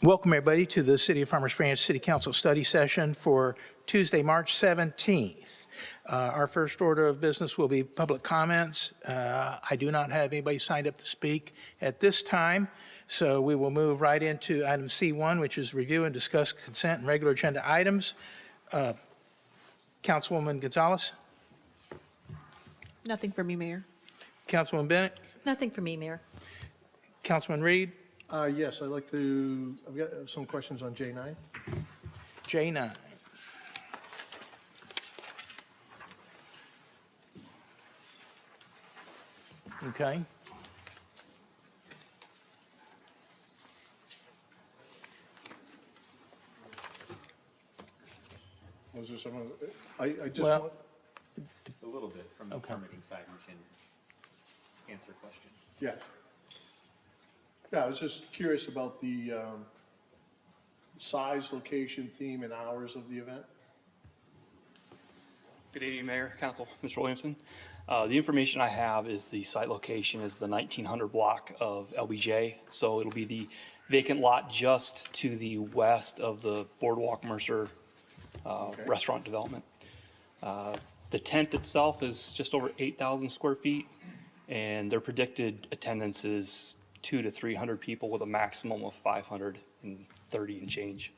Welcome, everybody, to the City of Farmers Branch City Council study session for Tuesday, March 17th. Our first order of business will be public comments. I do not have anybody signed up to speak at this time, so we will move right into item C1, which is review and discuss consent and regular agenda items. Councilwoman Gonzalez? Nothing for me, Mayor. Councilwoman Bennett? Nothing for me, Mayor. Councilman Reed? Yes, I've got some questions on J9. J9. Okay. Was there some, I just Well- want, A little bit from the Okay. permitting side, we can answer questions. yeah. Yeah, I was just curious about the size, location, theme, and hours of the event. Good evening, Mayor, Council, Mr. Williamson. The information I have is the site location is the 1900 block of LBJ. So it'll be the vacant lot just to the west of the Boardwalk Mercer Okay. restaurant development. The tent itself is just over 8,000 square feet, and their predicted attendance is 200 to 300 people with a maximum of 530 and change.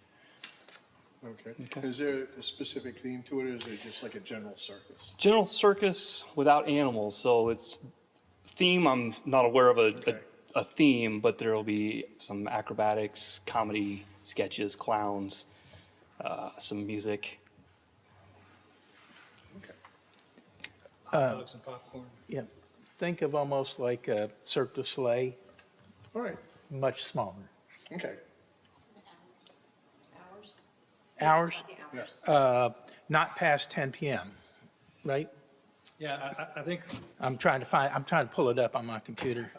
Okay. Okay. Is there a specific theme to it, or is it just like a general circus? General circus without animals, so it's theme, I'm not aware of Okay. a theme, but there'll be some acrobatics, comedy, sketches, clowns, some music. Okay. Dogs and popcorn. Yeah. Think of almost like a Cirque du Soleil, All right, much smaller. okay. Hours? Yeah. Not past 10 p.m., right? Yeah, I think I'm trying to pull it up on my computer.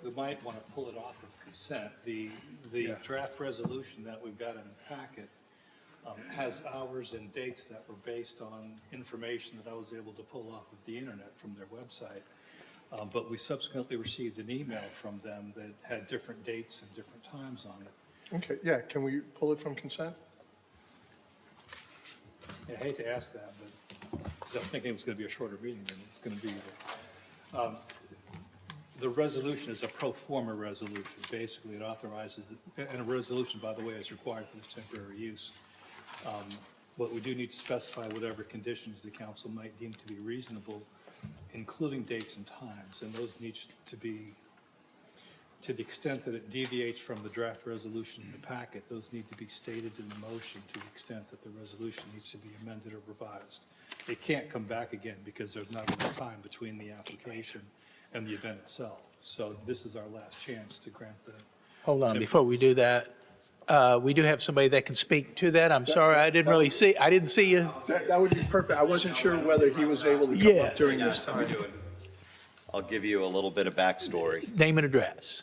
we might want to pull it off of consent. The Yeah. draft resolution that we've got in the packet has hours and dates that were based on information that I was able to pull off of the internet from their website. But we subsequently received an email from them that had different dates and different times on it. Okay, yeah, can we pull it from consent? I hate to ask that, but, because I'm thinking it was going to be a shorter meeting than it's going to be. The resolution is a pro forma resolution. Basically, it authorizes, and a resolution, by the way, is required for this temporary use. But we do need to specify whatever conditions the council might deem to be reasonable, including dates and times, and those need to be, to the extent that it deviates from the draft resolution in the packet, those need to be stated in the motion to the extent that the resolution needs to be amended or revised. It can't come back again because there's not enough time between the application and the event itself. So this is our last chance to grant the, Hold on, before we do that, we do have somebody that can speak to that. I'm sorry, I didn't see you. That would be perfect. I wasn't sure whether he was able to come Yeah. up during this time. I'll give you a little bit of backstory. Name and address.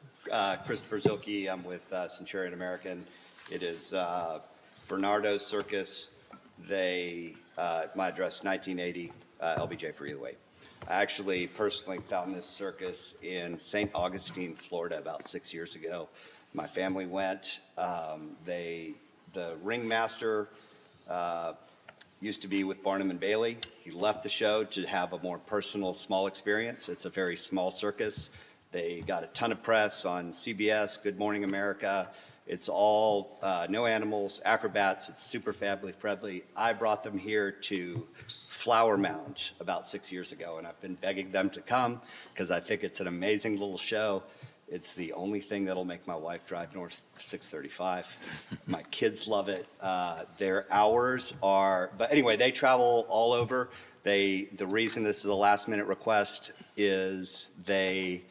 Christopher Zilke, I'm with Centurion American. It is Bernardo Circus. My address, 1980 LBJ Freeway. I actually personally found this circus in St. Augustine, Florida, about 6 years ago. My family went. The ringmaster used to be with Barnum and Bailey. He left the show to have a more personal, small experience. It's a very small circus. They got a ton of press on CBS, Good Morning America. It's all no animals, acrobats. It's super family friendly. I brought them here to Flower Mound about 6 years ago, and I've been begging them to come because I think it's an amazing little show. It's the only thing that'll make my wife drive north 635. My kids love it. Their hours are, but anyway, they travel all over. The reason this is a last minute request is they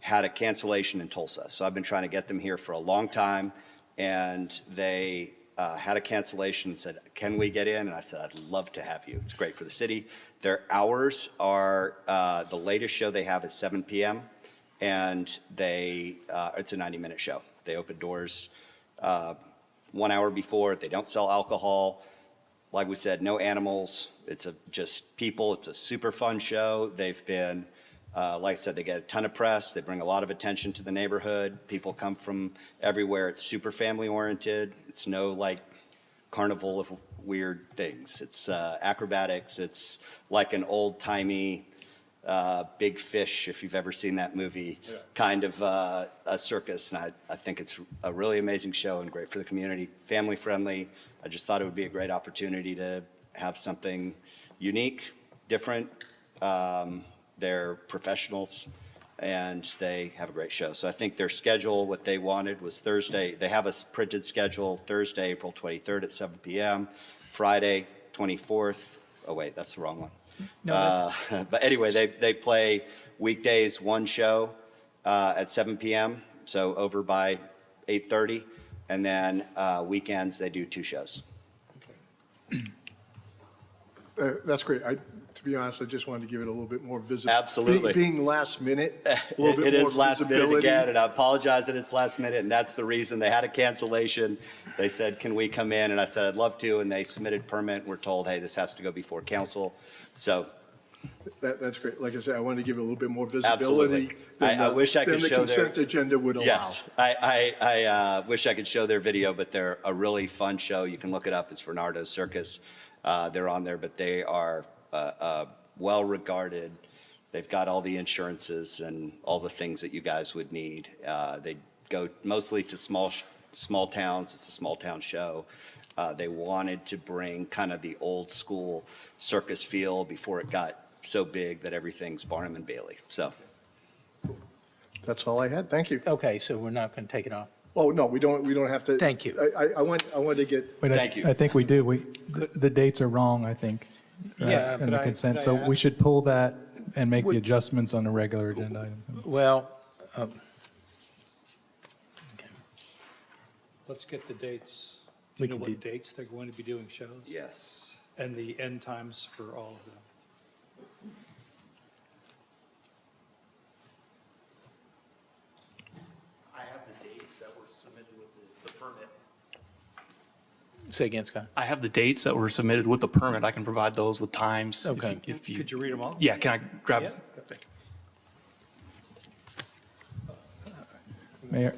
had a cancellation in Tulsa. So I've been trying to get them here for a long time, and they had a cancellation and said, can we get in? And I said, I'd love to have you. It's great for the city. Their hours are, the latest show they have is 7 p.m. And it's a 90-minute show. They open doors 1 hour before. They don't sell alcohol. Like we said, no animals. It's just people. It's a super fun show. They've been Like I said, they get a ton of press. They bring a lot of attention to the neighborhood. People come from everywhere. It's super family oriented. It's no like carnival of weird things. It's acrobatics. It's like an old timey Big Fish, if you've ever seen that movie, kind of a circus. And I think it's a really amazing show and great for the community, family friendly. I just thought it would be a great opportunity to have something unique, different. They're professionals and they have a great show. So I think their schedule, what they wanted was Thursday. They have a printed schedule, Thursday, April 23rd at 7 p.m., Friday, 24th. Oh, wait, that's the wrong one. No, But anyway, they play weekdays, one show at 7 p.m., so over by 8:30. And then weekends, they do two shows. That's great. To be honest, I just wanted to give it a little bit more visibility. Absolutely. Being last minute, a little bit It more is last minute visibility. again, and I apologize that it's last minute, and that's the reason. They had a cancellation. They said, can we come in? And I said, I'd love to, and they submitted permit. We're told, hey, this has to go before council. So That's great. Like I said, I wanted to give it a little bit more visibility. Absolutely. I wish I could show than the their- consent agenda would allow. yes, I wish I could show their video, but they're a really fun show. You can look it up. It's Bernardo's Circus. They're on there, but they are well-regarded. They've got all the insurances and all the things that you guys would need. They go mostly to small towns. It's a small town show. They wanted to bring kind of the old school circus feel before it got so big that everything's Barnum and Bailey. So That's all I had. Thank you. okay, so we're not going to take it off. Oh, no, we don't have to. Thank you. I wanted to get, Wait, Thank you. I think we do. The dates are wrong, I think. Yeah, In the could consent, I so we ask? should pull that and make the Would- adjustments on the regular agenda item. Well, Let's get the dates. We Do you know can what dates they're going to be doing shows? yes. And the end times for all of them? I have the dates that were submitted with the permit. say again, Scott. I have the dates that were submitted with the permit. I can provide those with times. Okay. If you, Could you read them all? yeah, can I grab? Yeah.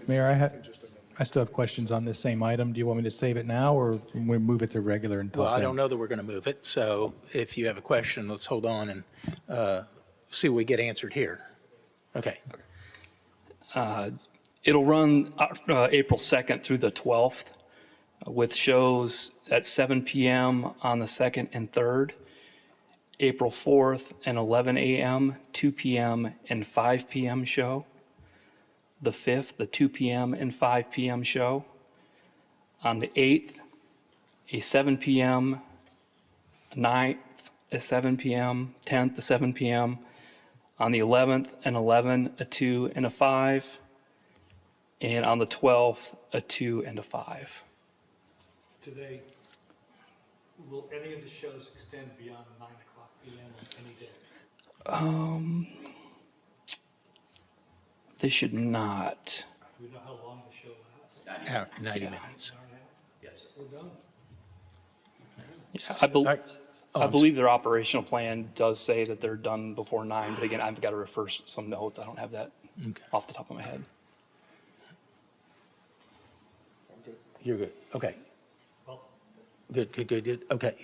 Mayor, I still have questions on this same item. Do you want me to save it now, or we move it to regular and talk? Well, I then? don't know that we're going to move it, so if you have a question, let's hold on and see what we get answered here. Okay. It'll run April 2nd through the 12th with shows at 7 p.m. on the 2nd and 3rd, April 4th and 11 a.m., 2 p.m. and 5 p.m. show, the 5th, the 2 p.m. and 5 p.m. show, on the 8th, a 7 p.m., 9th, a 7 p.m., 10th, a 7 p.m., on the 11th, an 11, a 2, and a 5, and on the 12th, a 2 and a 5. Will any of the shows extend beyond 9 o'clock p.m. on any day? They should not. Do we know how long the show lasts? 90 minutes. We're done. Yeah, All right. I believe their operational plan does say that they're done before 9, but again, I've got to refer some notes. I don't have that Okay. off the top of my head. You're good. Okay. Good. Okay.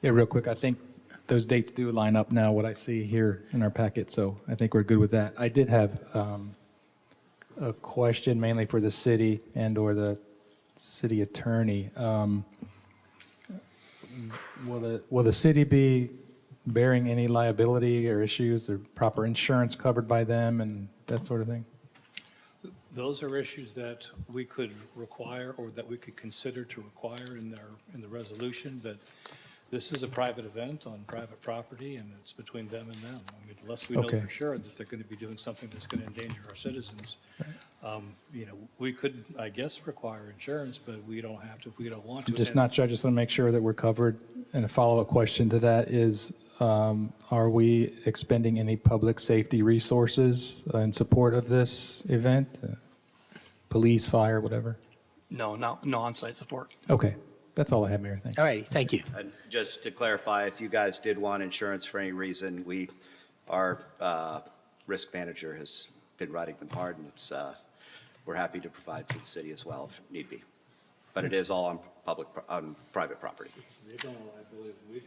Yeah, real quick, I think those dates do line up now, what I see here in our packet, so I think we're good with that. I did have a question mainly for the city and/or the city attorney. Will the city be bearing any liability or issues or proper insurance covered by them and that sort of thing? Those are issues that we could require or that we could consider to require in the resolution, but this is a private event on private property and it's between them and them. I mean, unless we know Okay. for sure that they're going to be doing something that's going to endanger our citizens. We could, I guess, require insurance, but we don't have to if we don't want to. I'm just And- not sure, I just want to make sure that we're covered. And a follow-up question to that is, are we expending any public safety resources in support of this event? Police, fire, whatever? No on-site support. Okay, that's all I have, Mayor, thanks. All right. Thank you. And just to clarify, if you guys did want insurance for any reason, our risk manager has been riding them hard, and it's, we're happy to provide for the city as well if need be. But it is all on private property. They don't, I believe, we do.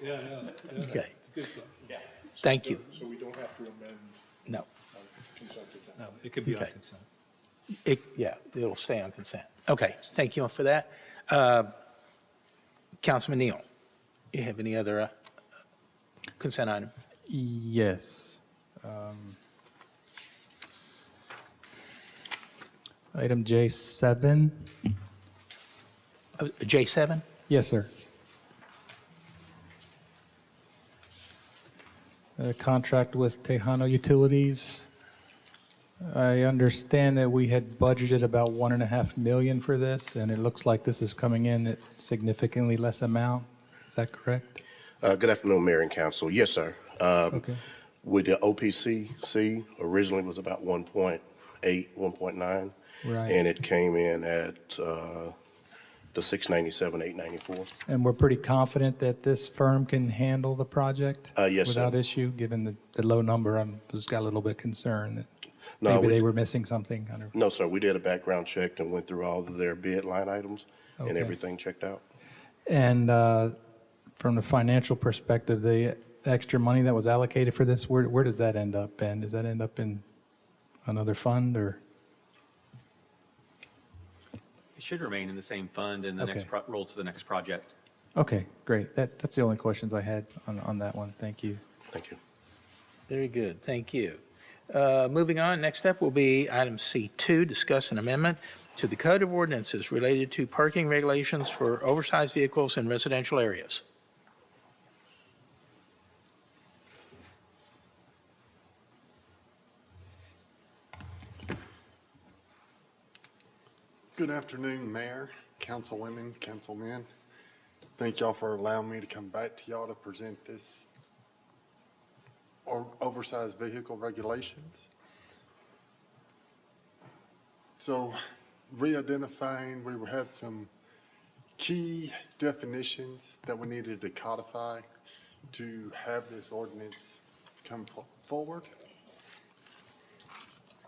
Yeah, no. Okay, It's a good question. thank you. So we don't have to amend No, consent agenda. No, it could be on Okay. consent. yeah, it'll stay on consent. Okay, thank you for that. Councilman Neal, you have any other consent item? Yes. Item J7. J7? Yes, sir. Contract with Tejano Utilities. I understand that we had budgeted about 1.5 million for this, and it looks like this is coming in at significantly less amount. Is that correct? Good afternoon, Mayor and Council. Yes, sir. Okay. With the OPCC, originally was about 1.8, 1.9. Right. And it came in at the 697, 894. And we're pretty confident that this firm can handle the project? Yes, sir. Without issue, given the low number? I just got a little bit concerned that No, maybe we- they were missing something. I don't- No, sir, we did a background check and went through all of their bid line items, and Okay. everything checked out. And from the financial perspective, the extra money that was allocated for this, where does that end up, Ben? Does that end up in another fund, or? It should remain in the same fund and the next, Okay. roll to the next project. Okay, great. That's the only questions I had on that one. Thank you. Thank you. Very good, thank you. Moving on, next up will be item C2, discuss an amendment to the Code of Ordinances related to parking regulations for oversized vehicles in residential areas. Good afternoon, Mayor, Councilwomen, Councilmen. Thank y'all for allowing me to come back to y'all to present this oversized vehicle regulations. So re-identifying, we had some key definitions that we needed to codify to have this ordinance come forward.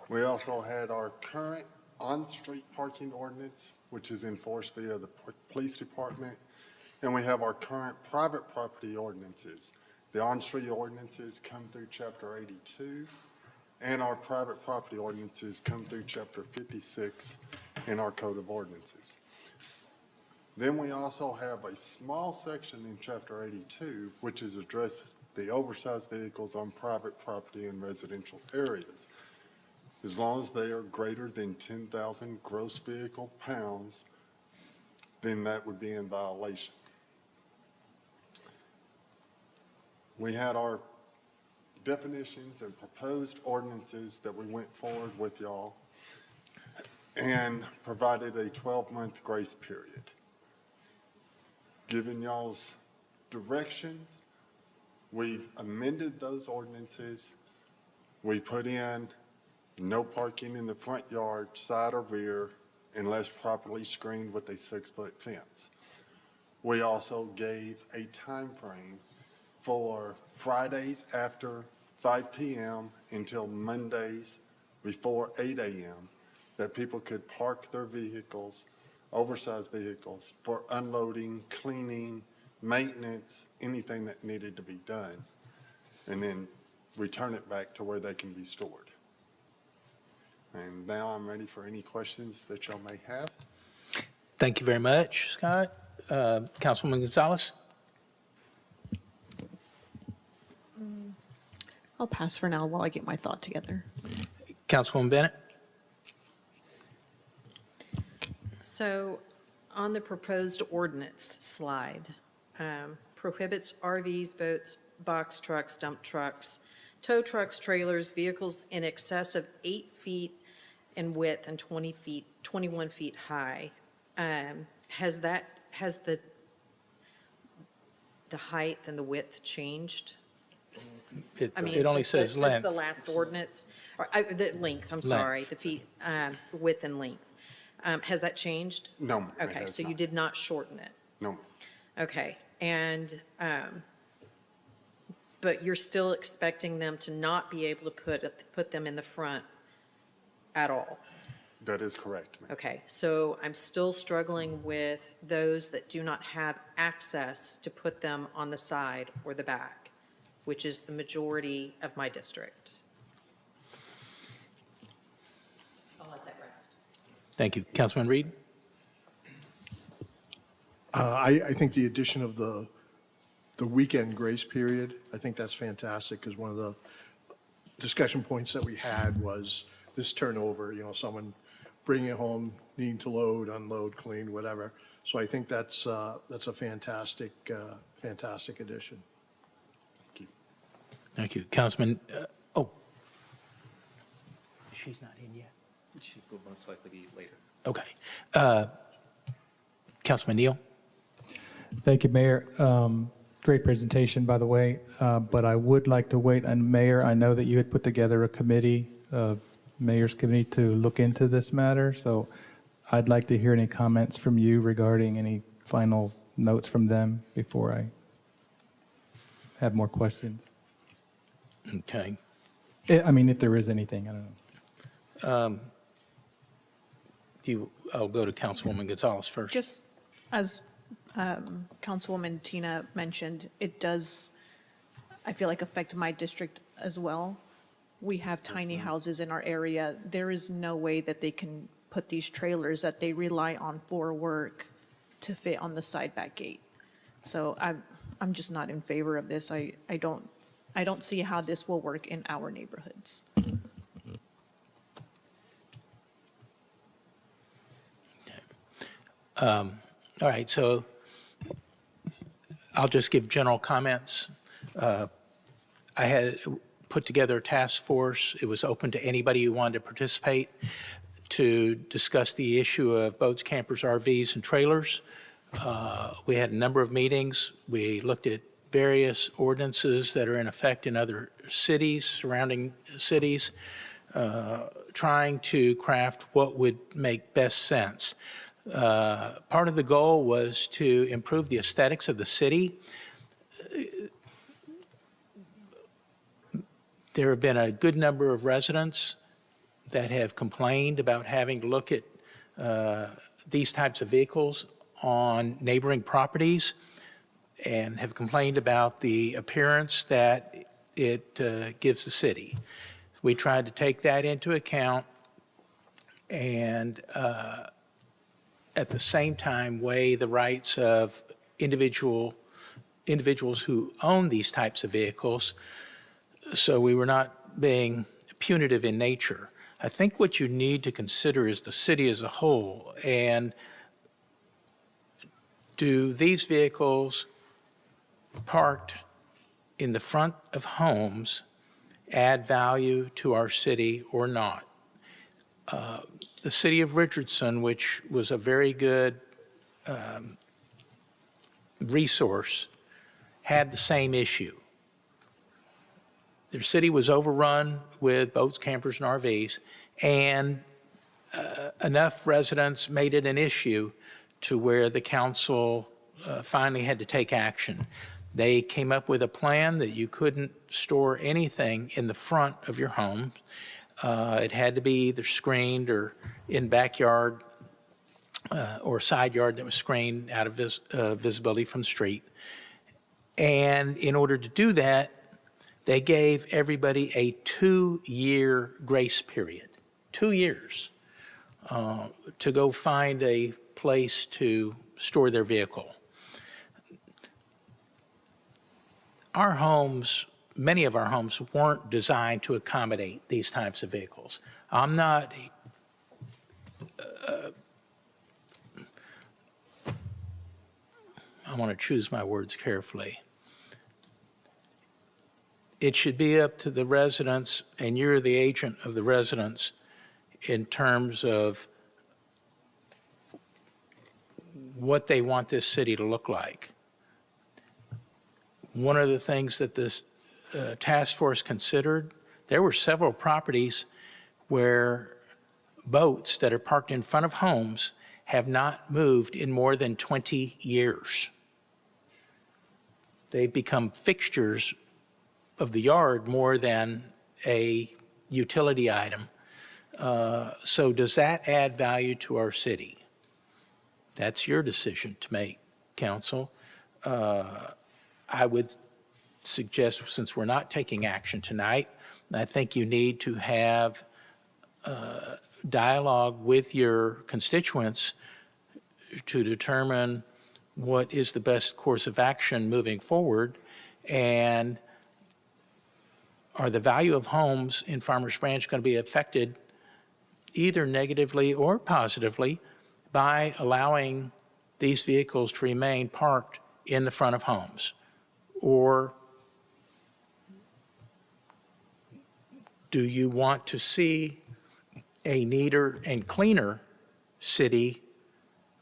We also had our current on-street parking ordinance, which is enforced via the police department. And we have our current private property ordinances. The on-street ordinances come through Chapter 82, and our private property ordinances come through Chapter 56 in our Code of Ordinances. Then we also have a small section in Chapter 82, which is addressed the oversized vehicles on private property in residential areas. As long as they are greater than 10,000 gross vehicle pounds, then that would be in violation. We had our definitions and proposed ordinances that we went forward with y'all and provided a 12-month grace period. Given y'all's directions, we've amended those ordinances. We put in no parking in the front yard, side or rear, unless properly screened with a 6-foot fence. We also gave a time frame for Fridays after 5 p.m. until Mondays before 8 a.m. that people could park their vehicles, oversized vehicles, for unloading, cleaning, maintenance, anything that needed to be done, and then return it back to where they can be stored. And now I'm ready for any questions that y'all may have. Thank you very much, Scott. Councilwoman Gonzalez? I'll pass for now while I get my thought together. Councilwoman Bennett? So on the proposed ordinance slide, prohibits RVs, boats, box trucks, dump trucks, tow trucks, trailers, vehicles in excess of 8 feet in width and 21 feet high. Has the height and the width changed? I mean, It only since says Since length. the last ordinance, or the length, I'm sorry, the feet, width and length. Has that changed? No, ma'am, it Okay, has so you not. did not shorten it. No, ma'am. Okay, and but you're still expecting them to not be able to put them in the front at all. That is correct, ma'am. Okay, so I'm still struggling with those that do not have access to put them on the side or the back, which is the majority of my district. I'll let that rest. Thank you. Councilman Reed? I think the addition of the weekend grace period, I think that's fantastic, because one of the discussion points that we had was this turnover, someone bringing it home, needing to load, unload, clean, whatever. So I think that's a fantastic addition. Thank you. Councilman, she's not in yet. She will most likely be later. Okay. Councilman Neal? Thank you, Mayor. Great presentation, by the way, but I would like to wait. And Mayor, I know that you had put together a committee, Mayor's Committee, to look into this matter. So I'd like to hear any comments from you regarding any final notes from them before I have more questions. Okay. I mean, if there is anything, I don't know. I'll go to Councilwoman Gonzalez first. Just as Councilwoman Tina mentioned, it does, I feel like, affect my district as well. We have tiny houses in our area. There is no way that they can put these trailers that they rely on for work to fit on the side back gate. So I'm just not in favor of this. I don't see how this will work in our neighborhoods. All right, so I'll just give general comments. I had put together a task force. It was open to anybody who wanted to participate to discuss the issue of boats, campers, RVs, and trailers. We had a number of meetings. We looked at various ordinances that are in effect in other cities, surrounding cities, trying to craft what would make best sense. Part of the goal was to improve the aesthetics of the city. There have been a good number of residents that have complained about having to look at these types of vehicles on neighboring properties and have complained about the appearance that it gives the city. We tried to take that into account and at the same time weigh the rights of individuals who own these types of vehicles, so we were not being punitive in nature. I think what you need to consider is the city as a whole, and do these vehicles parked in the front of homes add value to our city or not? The city of Richardson, which was a very good resource, had the same issue. Their city was overrun with boats, campers, and RVs, and enough residents made it an issue to where the council finally had to take action. They came up with a plan that you couldn't store anything in the front of your home. It had to be either screened or in backyard or side yard that was screened out of visibility from the street. And in order to do that, they gave everybody a 2-year grace period, 2 years, to go find a place to store their vehicle. Our homes, many of our homes weren't designed to accommodate these types of vehicles. I'm not, I want to choose my words carefully. It should be up to the residents, and you're the agent of the residents, in terms of what they want this city to look like. One of the things that this task force considered, there were several properties where boats that are parked in front of homes have not moved in more than 20 years. They've become fixtures of the yard more than a utility item. So does that add value to our city? That's your decision to make, council. I would suggest, since we're not taking action tonight, I think you need to have dialogue with your constituents to determine what is the best course of action moving forward, and are the value of homes in Farmers Branch going to be affected either negatively or positively by allowing these vehicles to remain parked in the front of homes? Or do you want to see a neater and cleaner city,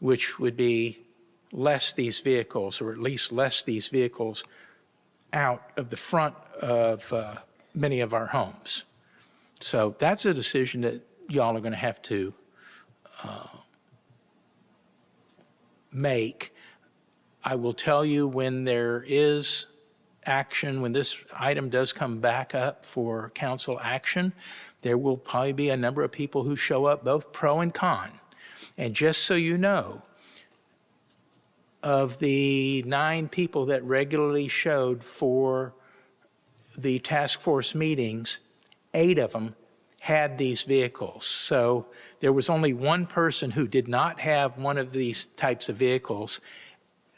which would be less these vehicles, or at least less these vehicles out of the front of many of our homes? So that's a decision that y'all are going to have to make. I will tell you, when there is action, when this item does come back up for council action, there will probably be a number of people who show up, both pro and con. And just so you know, of the 9 people that regularly showed for the task force meetings, 8 of them had these vehicles. So there was only 1 person who did not have one of these types of vehicles.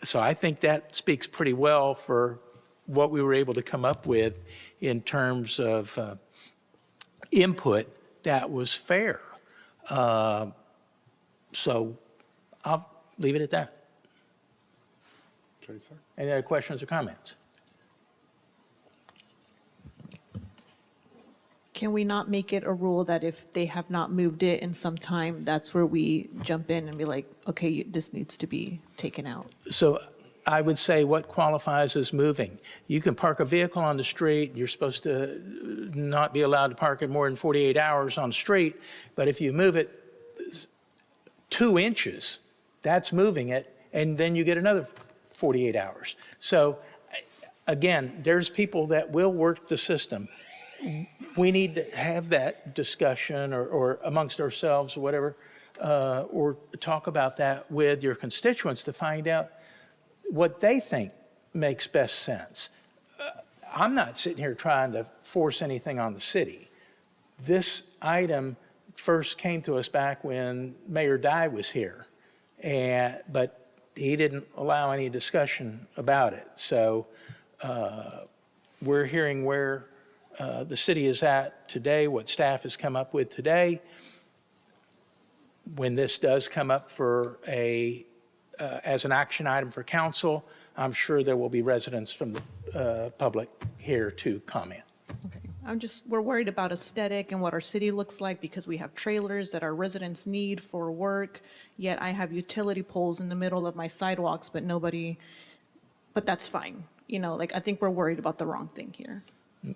So I think that speaks pretty well for what we were able to come up with in terms of input that was fair. So I'll leave it at that. Okay, sir. Any other questions or comments? Can we not make it a rule that if they have not moved it in some time, that's where we jump in and be like, okay, this needs to be taken out? So I would say, what qualifies as moving? You can park a vehicle on the street. You're supposed to not be allowed to park it more than 48 hours on the street. But if you move it 2 inches, that's moving it, and then you get another 48 hours. So again, there's people that will work the system. We need to have that discussion or amongst ourselves or whatever, or talk about that with your constituents to find out what they think makes best sense. I'm not sitting here trying to force anything on the city. This item first came to us back when Mayor Dye was here, but he didn't allow any discussion about it. So we're hearing where the city is at today, what staff has come up with today. When this does come up for as an action item for council, I'm sure there will be residents from the public here to comment. Okay. We're worried about aesthetic and what our city looks like because we have trailers that our residents need for work, yet I have utility poles in the middle of my sidewalks, but that's fine. I think we're worried about the wrong thing here.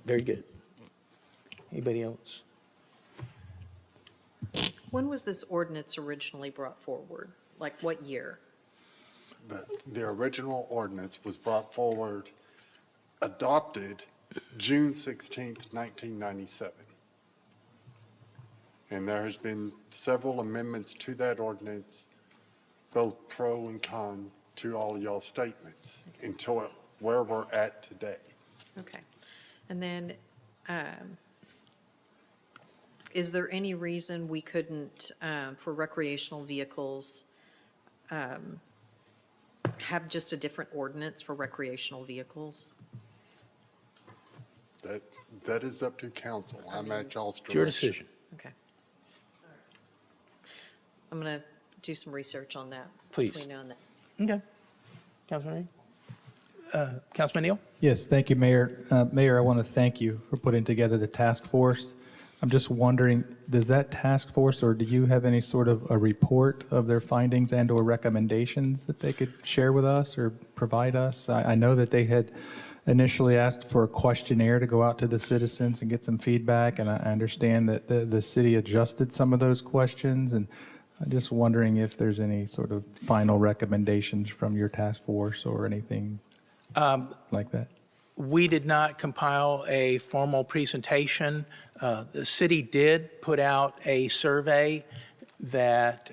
Very good. Anybody else? When was this ordinance originally brought forward? Like what year? The original ordinance was brought forward, adopted June 16th, 1997. And there has been several amendments to that ordinance, both pro and con, to all of y'all's statements until where we're at today. Okay. And then, is there any reason we couldn't, for recreational vehicles, have just a different ordinance for recreational vehicles? That is up to council. I'm at y'all's It's your direction. decision. Okay. I'm going to do some research on that. Please. Between now and then. Okay. Councilman Reed? Councilman Neal? Yes, thank you, Mayor. Mayor, I want to thank you for putting together the task force. I'm just wondering, does that task force, or do you have any sort of a report of their findings and/or recommendations that they could share with us or provide us? I know that they had initially asked for a questionnaire to go out to the citizens and get some feedback, and I understand that the city adjusted some of those questions, and I'm just wondering if there's any sort of final recommendations from your task force or anything like that. we did not compile a formal presentation. The city did put out a survey that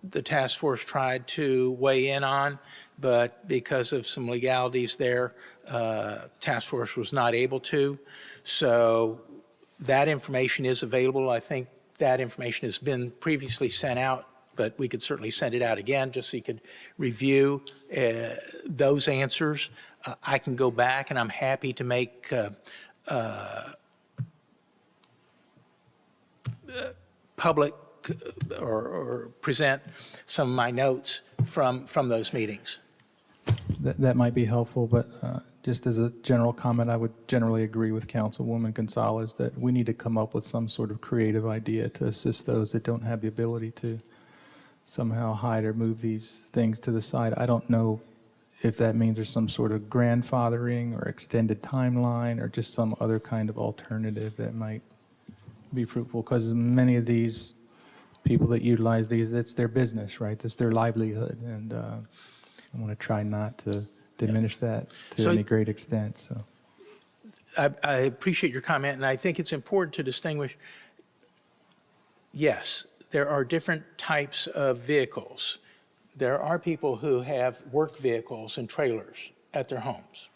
the task force tried to weigh in on, but because of some legalities there, task force was not able to. So that information is available. I think that information has been previously sent out, but we could certainly send it out again just so you could review those answers. I can go back, and I'm happy to make public or present some of my notes from those meetings. That might be helpful, but just as a general comment, I would generally agree with Councilwoman Gonzalez that we need to come up with some sort of creative idea to assist those that don't have the ability to somehow hide or move these things to the side. I don't know if that means there's some sort of grandfathering or extended timeline or just some other kind of alternative that might be fruitful, because many of these people that utilize these, it's their business, right? That's their livelihood, and I want to try not to diminish that to So- any great extent, so. I appreciate your comment, and I think it's important to distinguish, yes, there are different types of vehicles. There are people who have work vehicles and trailers at their homes.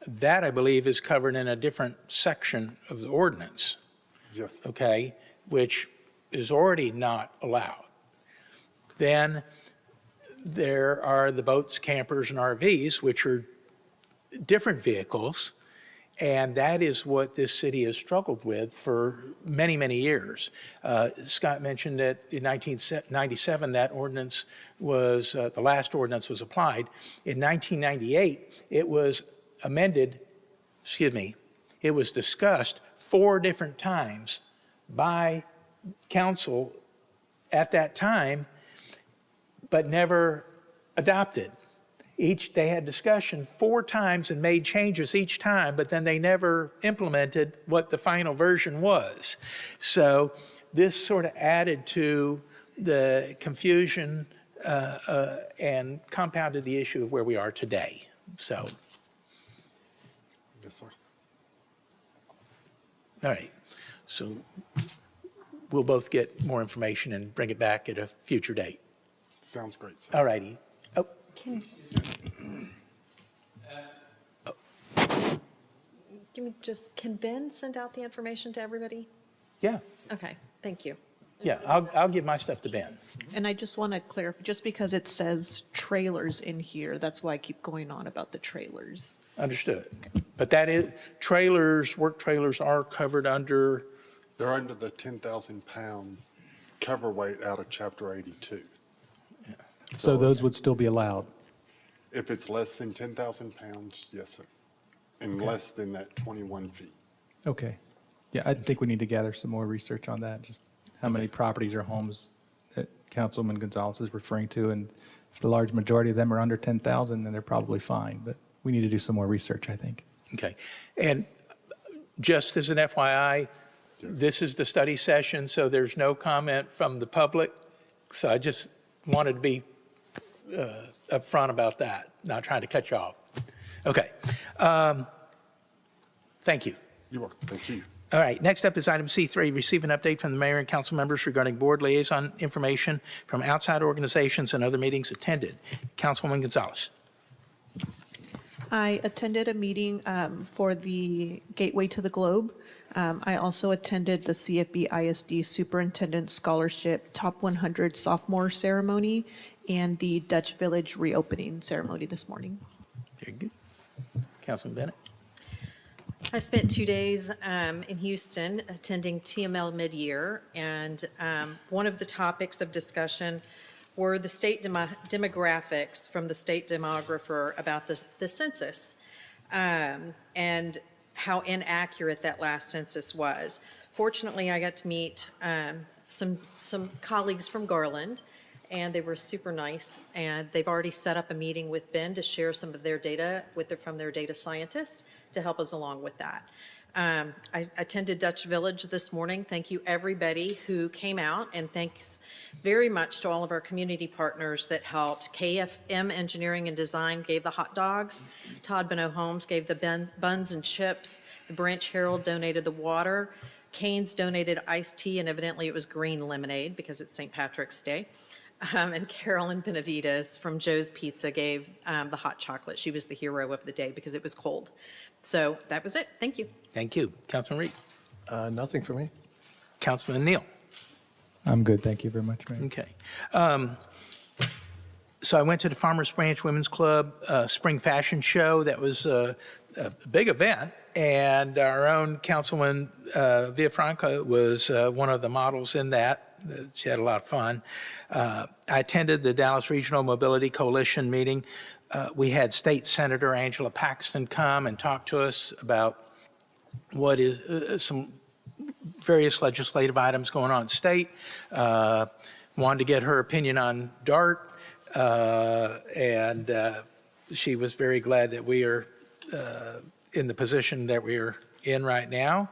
That, I believe, is covered in a different section of the ordinance, Yes, sir. okay, which is already not allowed. Then there are the boats, campers, and RVs, which are different vehicles, and that is what this city has struggled with for many, many years. Scott mentioned that in 1997, that ordinance was, the last ordinance was applied. In 1998, it was amended, it was discussed 4 different times by council at that time, but never adopted. They had discussion 4 times and made changes each time, but then they never implemented what the final version was. So this sort of added to the confusion and compounded the issue of where we are today. So, Yes, sir. all right. So we'll both get more information and bring it back at a future date. Sounds great, sir. All righty. Oh, Can Ben send out the information to everybody? yeah, Okay, thank you. yeah. I'll give my stuff to Ben. And I just want to clarify, just because it says trailers in here, that's why I keep going on about the trailers. Understood. But that is, trailers, work trailers are covered under, They're under the 10,000-pound cover weight out of Chapter 82. So those would still be allowed? If it's less than 10,000 pounds, yes, sir. And less than that 21 feet. Okay. Yeah, I think we need to gather some more research on that, just how many properties or homes that Councilman Gonzalez is referring to, and if the large majority of them are under 10,000, then they're probably fine, but we need to do some more research, I think. okay. And just as an FYI, this is the study session, so there's no comment from the public. So I just wanted to be upfront about that, not trying to cut you off. Okay. Thank you. You're welcome. Thank you. All right, next up is item C3, receive an update from the mayor and council members regarding board liaison information from outside organizations and other meetings attended. Councilwoman Gonzalez. I attended a meeting for the Gateway to the Globe. I also attended the CFB ISD Superintendent Scholarship Top 100 Sophomore Ceremony and the Dutch Village reopening ceremony this morning. Very good. Councilman Bennett. I spent 2 days in Houston attending TML Midyear, and one of the topics of discussion were the state demographics from the state demographer about the census and how inaccurate that last census was. Fortunately, I got to meet some colleagues from Garland, and they were super nice, and they've already set up a meeting with Ben to share some of their data from their data scientist to help us along with that. I attended Dutch Village this morning. Thank you, everybody who came out, and thanks very much to all of our community partners that helped. KFM Engineering and Design gave the hot dogs. Todd Beno Homes gave the buns and chips. The Branch Herald donated the water. Cane's donated iced tea, and evidently it was green lemonade because it's St. Patrick's Day. And Carolyn Benavides from Joe's Pizza gave the hot chocolate. She was the hero of the day because it was cold. So that was it. Thank you. Thank you. Councilman Reed. Nothing for me. Councilman Neal. I'm good, thank you very much, Mayor. Okay. So I went to the Farmers Branch Women's Club Spring Fashion Show. That was a big event, and our own Councilwoman Villafranca was one of the models in that. She had a lot of fun. I attended the Dallas Regional Mobility Coalition meeting. We had State Senator Angela Paxton come and talk to us about what is some various legislative items going on in state. Wanted to get her opinion on DART, and she was very glad that we are in the position that we're in right now.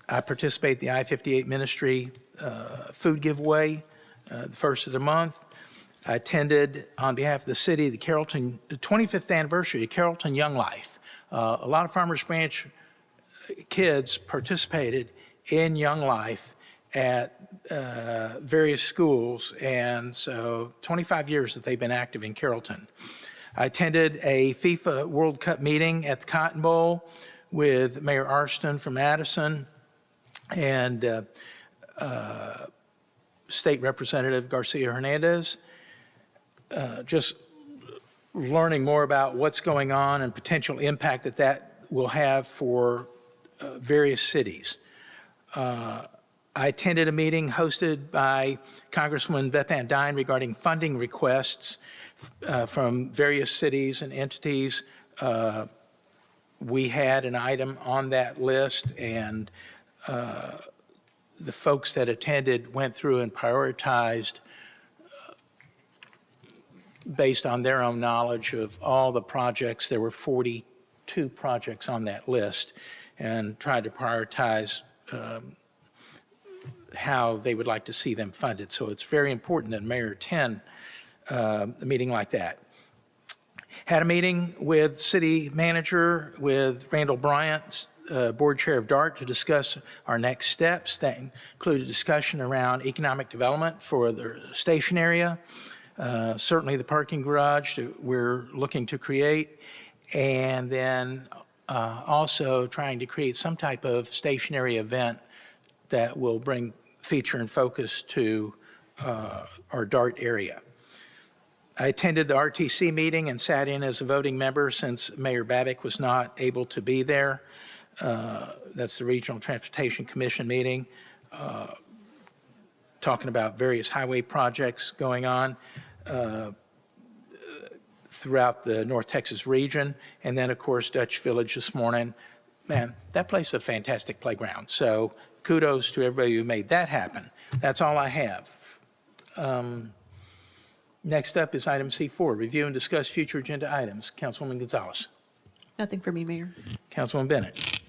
I participate in the I-58 Ministry food giveaway, the first of the month. I attended, on behalf of the city, the 25th anniversary of Carrollton Young Life. A lot of Farmers Branch kids participated in Young Life at various schools, and so 25 years that they've been active in Carrollton. I attended a FIFA World Cup meeting at the Cotton Bowl with Mayor Arston from Addison and State Representative Garcia Hernandez. Just learning more about what's going on and potential impact that that will have for various cities. I attended a meeting hosted by Congresswoman Beth Ann Dine regarding funding requests from various cities and entities. We had an item on that list, and the folks that attended went through and prioritized based on their own knowledge of all the projects. There were 42 projects on that list, and tried to prioritize how they would like to see them funded. So it's very important that Mayor attend a meeting like that. Had a meeting with City Manager, with Randall Bryant, Board Chair of DART, to discuss our next steps. That included discussion around economic development for the station area, certainly the parking garage that we're looking to create, and then also trying to create some type of stationary event that will bring feature and focus to our DART area. I attended the RTC meeting and sat in as a voting member since Mayor Babick was not able to be there. That's the Regional Transportation Commission meeting, talking about various highway projects going on throughout the North Texas region. And then, of course, Dutch Village this morning. Man, that place is a fantastic playground. So kudos to everybody who made that happen. That's all I have. Next up is item C4, review and discuss future agenda items. Councilwoman Gonzalez. Nothing for me, Mayor. Councilwoman Bennett.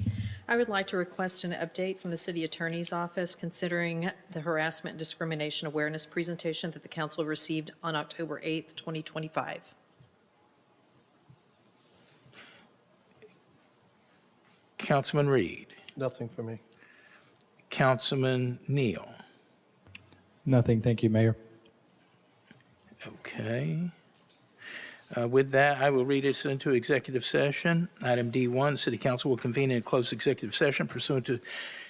I would like to request an update from the City Attorney's Office considering the harassment and discrimination awareness presentation that the council received on October 8th, 2025. Councilman Reed. Nothing for me. Councilman Neal. Nothing, thank you, Mayor. Okay. With that, I will read us into executive session. Item D1, City Council will convene in closed executive session pursuant to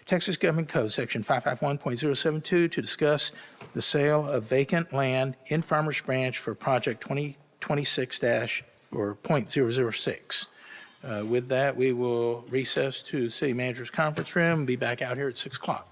Texas Government Code Section 551.072 to discuss the sale of vacant land in Farmers Branch for Project 2026-.006. With that, we will recess to the City Manager's Conference Room and be back out here at 6 o'clock.